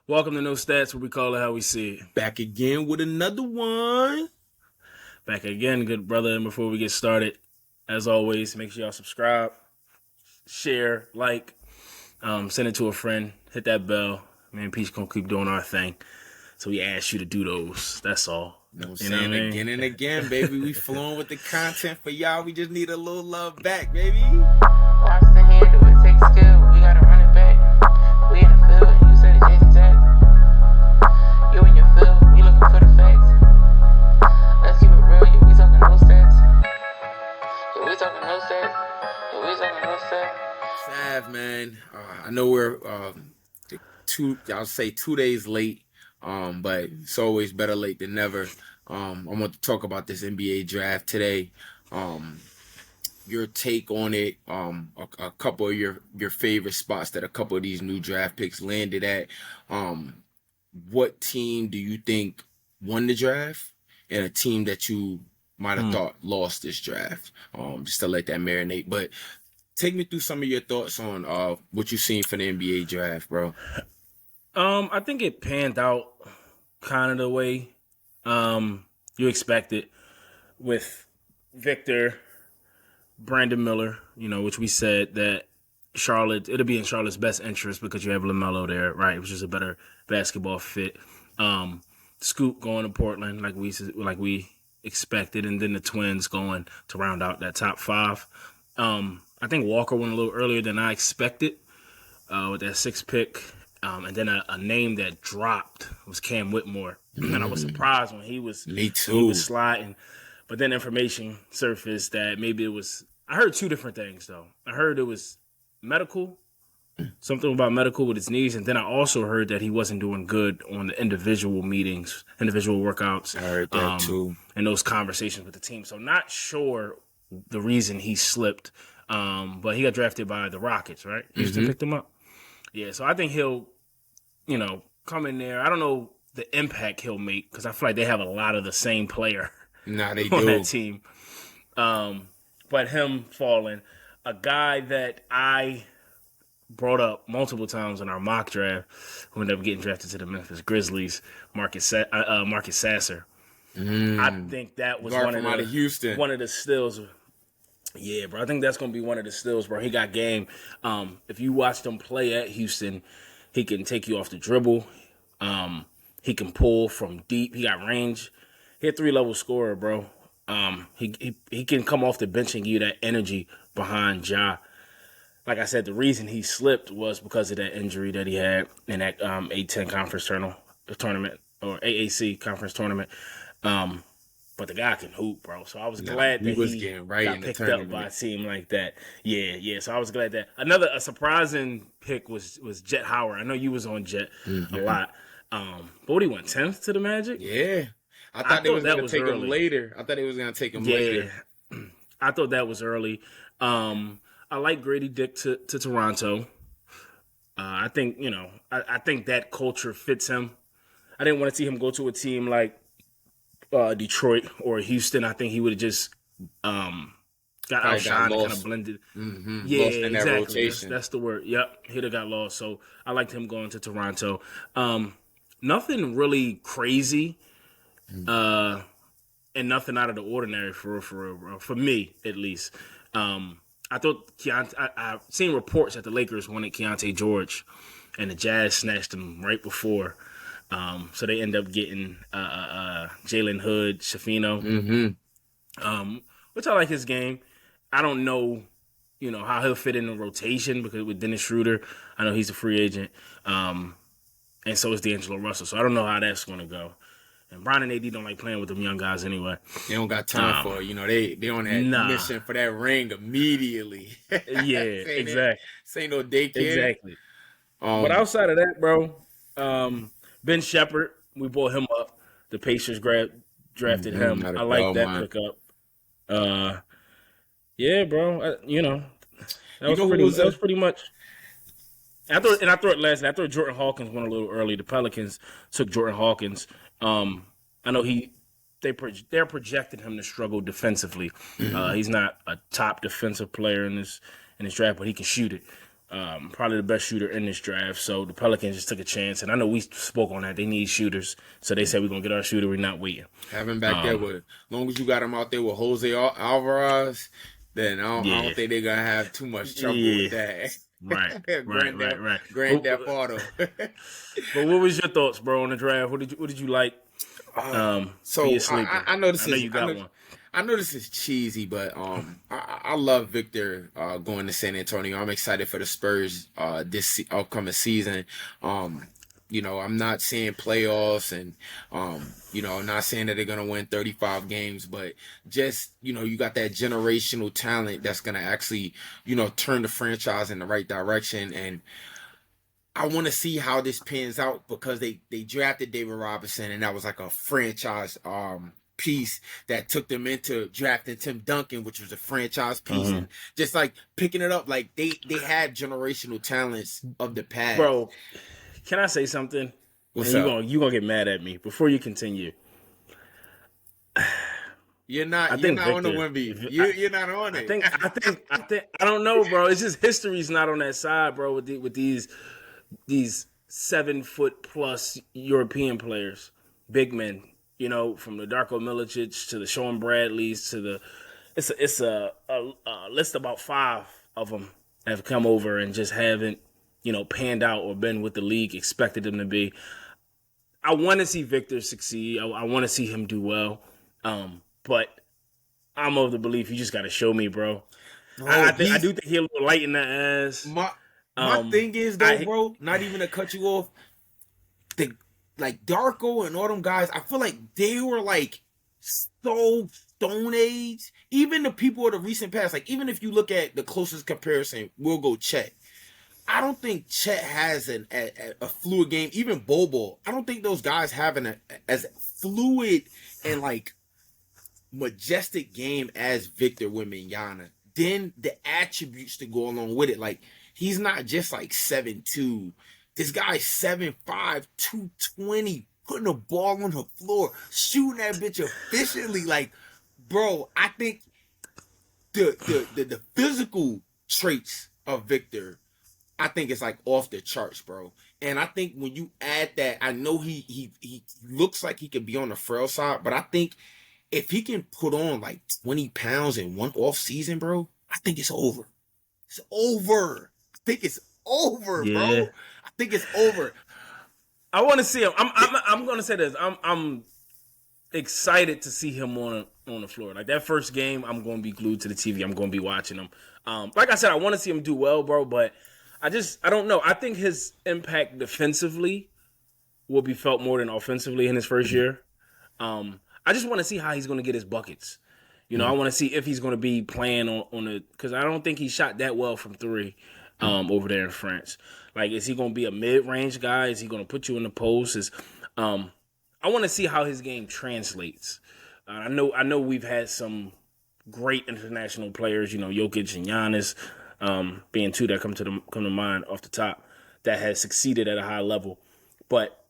Welcome to No Stats, where we call it how we see it. Back again with another one. Back again, good brother. And before we get started, as always, make sure y'all subscribe, share, like, send it to a friend, hit that bell. Man, Peach gonna keep doing our thing. So we ask you to do those. That's all. You know what I'm saying? Again and again, baby. We flowing with the content for y'all. We just need a little love back, baby. Watch the handle, it takes skill. We gotta run it back. We in the field, and you said it exact. You in your field, we looking for the facts. Let's keep it real, yeah, we talking no stats. Yeah, we talking no stats. Yeah, we talking no stats. Sav, man. I know we're I'll say 2 days late. But it's always better late than never. I want to talk about this NBA draft today. Your take on it, a couple of your favorite spots that a couple of these new draft picks landed at. What team do you think won the draft, and a team that you might have thought lost this draft? Just to let that marinate. But take me through some of your thoughts on what you've seen for the NBA draft, bro. I think it panned out kind of the way you expected with Victor, Brandon Miller, which we said that it'll be in Charlotte's best interest because you have LaMelo there, right? Which is a better basketball fit. Scoot going to Portland like we expected, and then the Twins going to round out that top five. I think Walker went a little earlier than I expected with that 6th pick. And then a name that dropped was Cam Whitmore. And I was surprised when he was sliding. But then information surfaced that maybe it was – I heard two different things, though. I heard it was medical, something about medical with his knees. And then I also heard that he wasn't doing good on the individual meetings, individual workouts. I heard that, too. And those conversations with the team. So not sure the reason he slipped. But he got drafted by the Rockets, right? Houston picked him up. Yeah, so I think he'll – come in there. I don't know the impact he'll make because I feel like they have a lot of the same player they on do. that team. But him falling, a guy that I brought up multiple times in our mock draft, who ended up getting drafted to the Memphis Grizzlies, Marcus Sasser. I think that was one of the steals. Yeah, bro. I think that's going to be one of the steals, bro. He got game. If you watched him play at Houston, he can take you off the dribble. He can pull from deep. He got range. He a 3-level scorer, bro. He can come off the bench and give you that energy behind Ja. Like I said, the reason he slipped was because of that injury that he had in that A10 conference tournament or AAC conference tournament. But the guy can hoop, bro. So I was glad that he got picked up by a team like that. Yeah. So I was glad that a surprising pick was Jet Howard. I know you was on Jet a lot. But what he went 10th to the Magic? Yeah. I thought they was going to take him later. I thought they was going to take him later. I thought that was early. I like Grady Dick to Toronto. I think, I think that culture fits him. I didn't want to see him go to a team like Detroit or Houston. I think he would have just got outshined and kind of blended. Yeah, lost in that exactly. rotation. That's the word. Yep, he'd have got lost. So I liked him going to Toronto. Nothing really crazy, and nothing out of the ordinary for me at least. I thought I've seen reports that the Lakers wanted Keontae George, and the Jazz snatched him right before. So they end up getting Jalen Hood, Shafino, which I like his game. I don't know, how he'll fit in the rotation because with Dennis Schroeder, I know he's a free agent, and so is D'Angelo Russell. So I don't know how that's going to go. And Brian and AD don't like playing with them young guys anyway. They don't got time for it. They on that mission for that ring immediately. Yeah, exactly. This ain't no daycare. Exactly. But outside of that, bro, Ben Shepherd, we brought him up. The Pacers drafted him. I like that pickup. Yeah, bro. That was pretty much. I thought lastly, I thought Jordan Hawkins went a little early. The Pelicans took Jordan Hawkins. I know they're projecting him to struggle defensively. He's not a top defensive player in this draft, but he can shoot it. Probably the best shooter in this draft. So the Pelicans just took a chance, and I know we spoke on that. They need shooters, so they said we're gonna get our shooter. We're not waiting. Have him back there with, as long as you got him out there with Jose Alvarez, then I don't think they're gonna have too much trouble with that. Right, right. Granddad Auto. But what was your thoughts, bro, on the draft? What did you like? So I know this you got one. I know this is cheesy, but I love Victor going to San Antonio. I'm excited for the Spurs this upcoming season. I'm not saying playoffs, and I'm not saying that they're gonna win 35 games, but just you got that generational talent that's gonna actually turn the franchise in the right direction. And I want to see how this pans out, because they drafted David Robinson, and that was like a franchise piece that took them into drafting Tim Duncan, which was a franchise piece, and just like picking it up, like they have generational talents of the past. Bro, can I say something? What's up? You gonna get mad at me before you continue. You're not on the Wemby. You're not on it. I think I don't know, bro. It's just history's not on that side, bro. With these 7-foot+ European players, big men. From the Darko Milicic to the Sean Bradleys to the, it's a list about 5 of them have come over and just haven't, panned out or been what the league expected them to be. I want to see Victor succeed. I want to see him do well. But I'm of the belief you just got to show me, bro. I do think he's a little light in the ass. My thing is though, bro, not even to cut you off, like Darko and all them guys, I feel like they were like so Stone Age. Even the people of the recent past, like even if you look at the closest comparison, we'll go Chet. I don't think Chet has a fluid game. Even Bobo, I don't think those guys have as fluid and like majestic game as Victor Wembanyama. Then the attributes to go along with it, like he's not just like 7'2". This guy's 7'5", 220, putting the ball on the floor, shooting that bitch efficiently. Like, bro, I think the physical traits of Victor, I think it's like off the charts, bro. And I think when you add that, I know he looks like he could be on the frail side, but I think if he can put on like 20 pounds in one off season, bro, I think it's over. It's over. I think it's over, bro. I think it's over. I want to see him. I'm going to say this. I'm excited to see him on the floor. Like that first game, I'm going to be glued to the TV. I'm going to be watching him. Like I said, I want to see him do well, bro. But I don't know. I think his impact defensively will be felt more than offensively in his first year. I just want to see how he's going to get his buckets. I want to see if he's going to be playing on the, because I don't think he shot that well from 3 over there in France. Like, is he going to be a mid-range guy? Is he going to put you in the post? I want to see how his game translates. I know we've had some great international players, Jokic and Giannis, being 2 that come to mind off the top, that has succeeded at a high level. But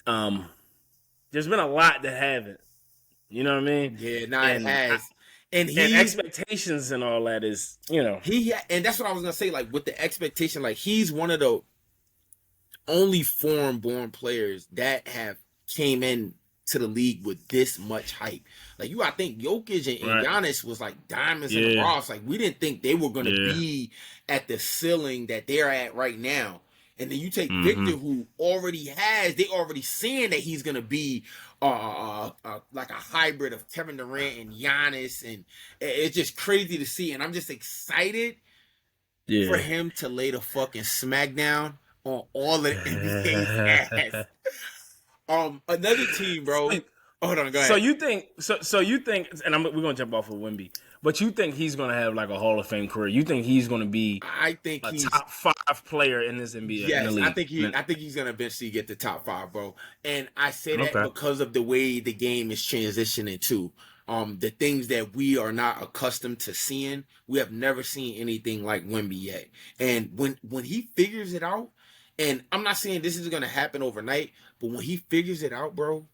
there's been a lot that haven't. You know what I mean? Yeah, it has. And expectations and all that is, and that's what I was gonna say. Like with the expectation, like he's one of the only foreign-born players that have came in to the league with this much hype. Like I think Jokic and Giannis was like diamonds in the rough. Like we didn't think they were gonna be at the ceiling that they're at right now. And then you take Victor, who they already saying that he's gonna be like a hybrid of Kevin Durant and Giannis, and it's just crazy to see. And I'm just excited for him to lay the fucking smackdown on all of the NBA's ass. Another team, bro. Hold on, go ahead. So you think, and we're gonna jump off of Wemby, but you think he's gonna have like a Hall of Fame career? You think he's gonna be? I think he's a top 5 player in this NBA. Yes, in the league. I think he's gonna eventually get the top 5, bro. And I say that because of the way the game is transitioning to. The things that we are not accustomed to seeing. We have never seen anything like Wemby yet. And when he figures it out, and I'm not saying this is gonna happen overnight, but when he figures it out, bro,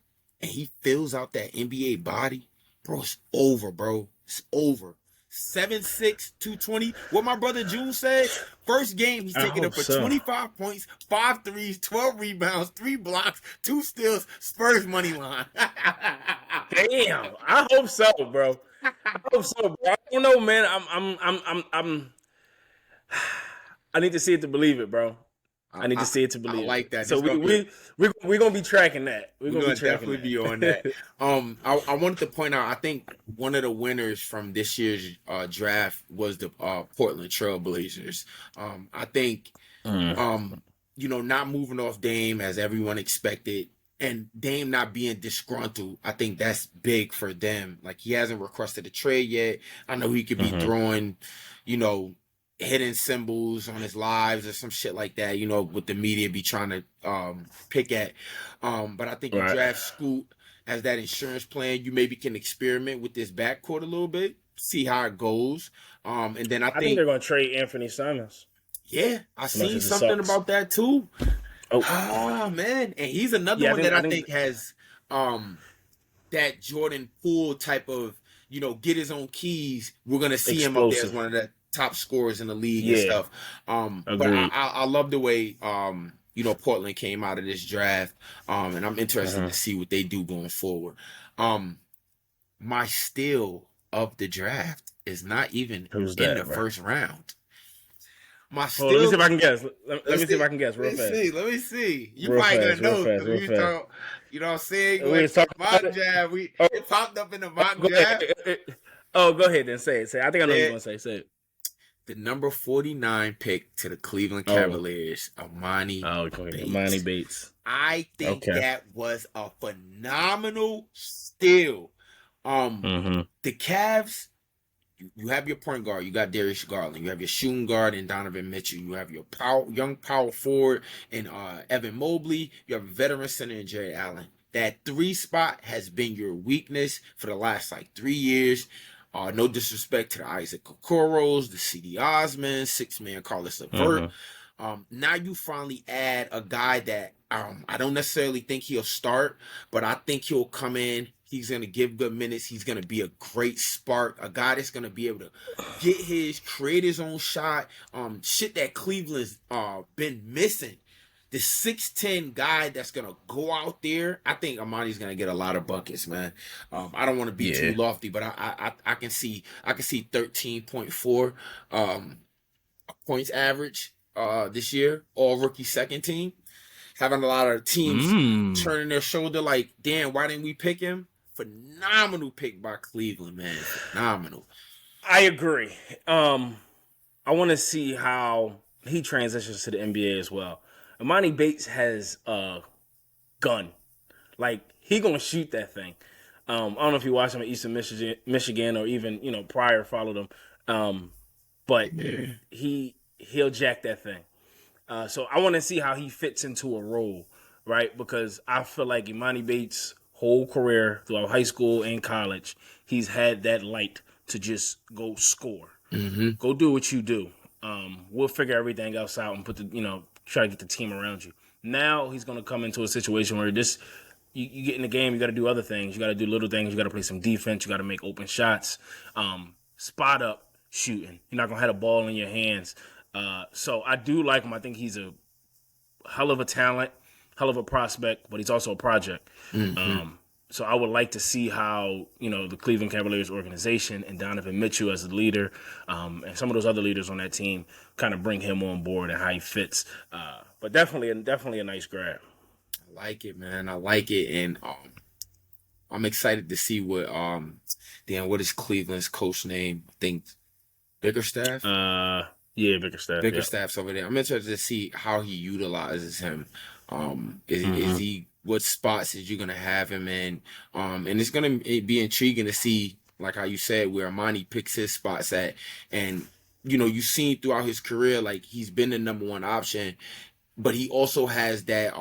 and he fills out that NBA body, bro, it's over, bro. It's over. 7'6", 220. What my brother June said, first game he's I taking up hope for so. 25 points, 5 threes, 12 rebounds, 3 blocks, 2 steals, Spurs money line. Damn, I hope so, bro. I hope so, bro. I don't know, man. I need to see it to believe it, bro. I need to see it to I believe like it. that. So It's gonna be we're gonna be tracking that. We're gonna definitely be on that. I wanted to point out. I think one of the winners from this year's draft was the Portland Trail Blazers. I think, not moving off Dame as everyone expected, and Dame not being disgruntled. I think that's big for them. Like, he hasn't requested a trade yet. I know he could be throwing, hidden symbols on his lives or some shit like that, with the media be trying to pick at. But I think you draft Scoot as that insurance plan. You maybe can experiment with this backcourt a little bit, see how it goes. And then I think they're gonna trade Anthony Simons. Yeah, I seen something about that too. Oh man, and he's another one that I think has that Jordan Poole type of, get his own keys. We're gonna see him up there as one of the top scorers in the league and stuff. But I love the way Portland came out of this draft. And I'm interested to see what they do going forward. My steal of the draft is not even in the first round. My steal, let me see if I can guess. Let me see if I can guess real fast. Let me see. You probably gonna know because we talk. You know what I'm saying? Mock jab. It popped up in the mock jab. Oh, go ahead then. Say it. I think I know what you're gonna say. Say it. The number 49 pick to the Cleveland Cavaliers, Emoni Bates. Emoni Bates. I think that was a phenomenal steal. The Cavs, you have your point guard. You got Darius Garland. You have your shooting guard and Donovan Mitchell. You have your young power forward and Evan Mobley. You have a veteran center in Jerry Allen. That 3 spot has been your weakness for the last 3 years. No disrespect to the Isaac Okoros, the C.D. Osman, 6-man Carlos LeVert. Now you finally add a guy that I don't necessarily think he'll start, but I think he'll come in. He's going to give good minutes. He's going to be a great spark, a guy that's going to be able to create his own shot. Shit that Cleveland's been missing. The 6'10" guy that's going to go out there. I think Emoni's going to get a lot of buckets, man. I don't want to be too lofty, but I can see 13.4 points average this year, all rookie second team. Having a lot of teams turning their shoulder like, damn, why didn't we pick him? Phenomenal pick by Cleveland, man. Phenomenal. I agree. I want to see how he transitions to the NBA as well. Emoni Bates has a gun. Like, he going to shoot that thing. I don't know if you watched him at Eastern Michigan or even, prior followed him. But he'll jack that thing. So I want to see how he fits into a role, right? Because I feel like Emoni Bates' whole career throughout high school and college, he's had that light to just go score. Go do what you do. We'll figure everything else out and put try to get the team around you. Now he's going to come into a situation where you get in the game, you got to do other things. You got to do little things. You got to play some defense. You got to make open shots, spot up shooting. You're not going to have a ball in your hands. So I do like him. I think he's a hell of a talent, hell of a prospect, but he's also a project. So I would like to see how, the Cleveland Cavaliers organization and Donovan Mitchell as the leader and some of those other leaders on that team kind of bring him on board and how he fits. But definitely a nice grab. I like it, man. I like it. And I'm excited to see what is Cleveland's coach name? I think Bickerstaff? Yeah, Bickerstaff. Bickerstaff's over there. I'm interested to see how he utilizes him. Is he, what spots is you going to have him in? And it's going to be intriguing to see, like how you said, where Emoni picks his spots at. And, you've seen throughout his career, like, he's been the number one option, but he also has that,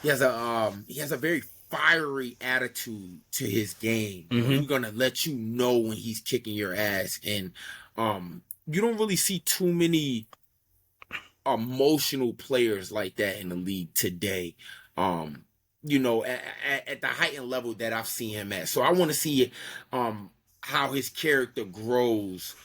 he has a very fiery attitude to his game. He's going to let you know when he's kicking your ass. And, you don't really see too many emotional players like that in the league today. At the heightened level that I've seen him at. So I want to see how his character grows,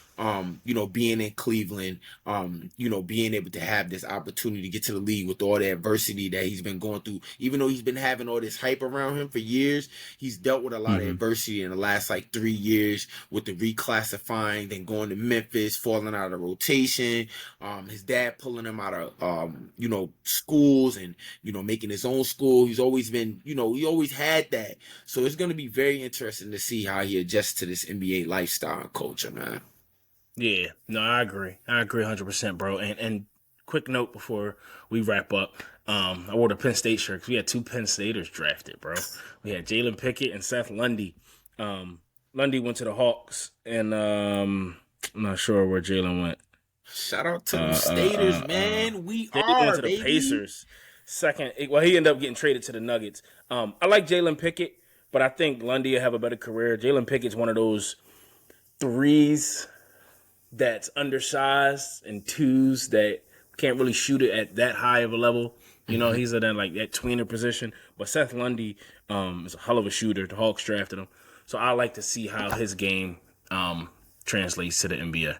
being in Cleveland, being able to have this opportunity to get to the league with all the adversity that he's been going through. Even though he's been having all this hype around him for years, he's dealt with a lot of adversity in the last like 3 years with the reclassifying, then going to Memphis, falling out of the rotation, his dad pulling him out of, schools and, making his own school. He's always been, he always had that. So it's going to be very interesting to see how he adjusts to this NBA lifestyle and culture, man. Yeah, no, I agree. I agree 100%, bro. And quick note before we wrap up. I wore the Penn State shirt because we had 2 Penn Staters drafted, bro. We had Jalen Pickett and Seth Lundy. Lundy went to the Hawks, and I'm not sure where Jalen went. Shout out to the Staters, man. We He are, went to the baby. Pacers. Second, well, he ended up getting traded to the Nuggets. I like Jalen Pickett, but I think Lundy will have a better career. Jalen Pickett's one of those threes that's undersized and twos that can't really shoot it at that high of a level. He's in that tweener position. But Seth Lundy is a hell of a shooter. The Hawks drafted him. So I like to see how his game translates to the NBA.